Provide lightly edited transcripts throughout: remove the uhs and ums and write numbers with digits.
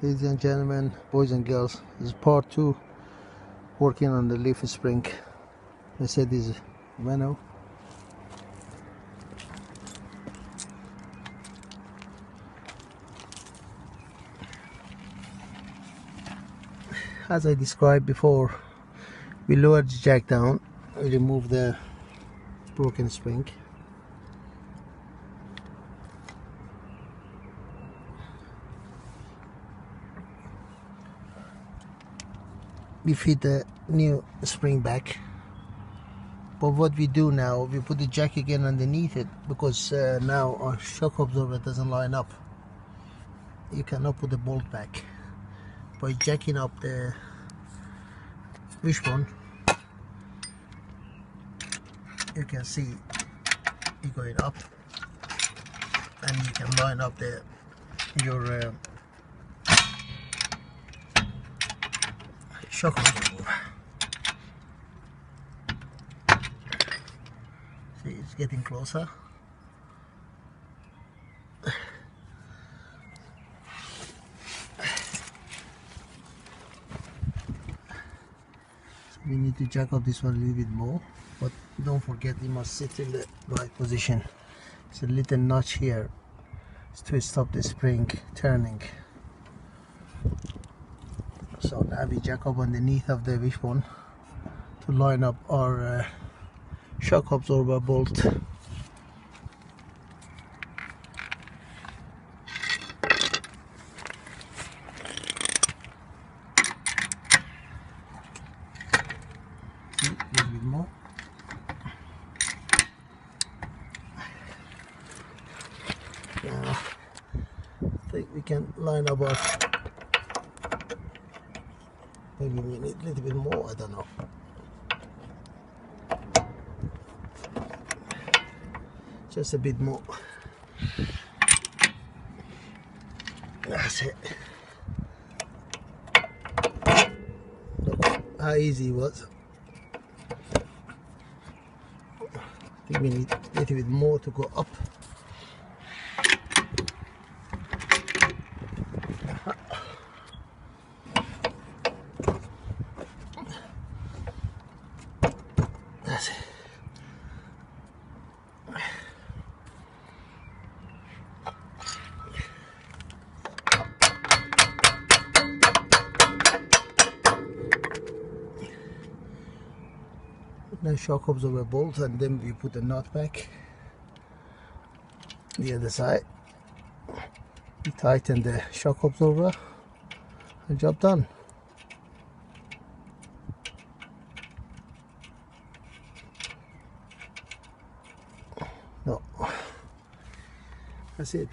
Ladies and gentlemen, boys and girls, this is part 2 working on the leaf spring Mercedes Vaneo. As I described before, we lowered the jack down, we remove the broken spring. We fit the new spring back, but what we do now, we put the jack again underneath it because now our shock absorber doesn't line up. You cannot put the bolt back. By jacking up the wishbone, you can see it going up, and you can line up your shock absorber. See, it's getting closer. We need to jack up this one a little bit more, but don't forget you must sit in the right position. It's a little notch here. It's to stop the spring turning. So now we jack up underneath of the wishbone to line up our shock absorber bolt. A little bit more. Now I think we can line up our, maybe we need a little bit more, I don't know. Just a bit more. That's it. Look how easy it was. I think we need a little bit more to go up. That's it. Now shock absorber bolt, and then we put the nut back the other side. We tighten the shock absorber and job done. No, that's it.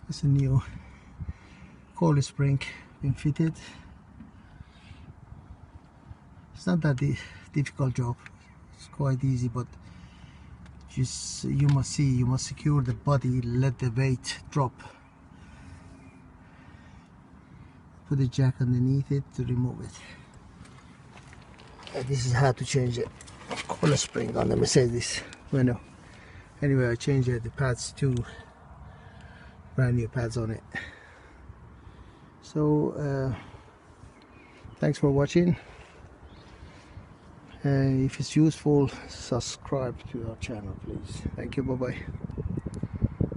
It's a new coil spring been fitted. It's not that difficult job, it's quite easy, but just you must secure the body, let the weight drop. Put the jack underneath it to remove it. And this is how to change the coil spring on the Mercedes Vaneo. Anyway, I changed the pads to brand new pads on it. So thanks for watching. If it's useful, subscribe to our channel, please. Thank you. Bye bye.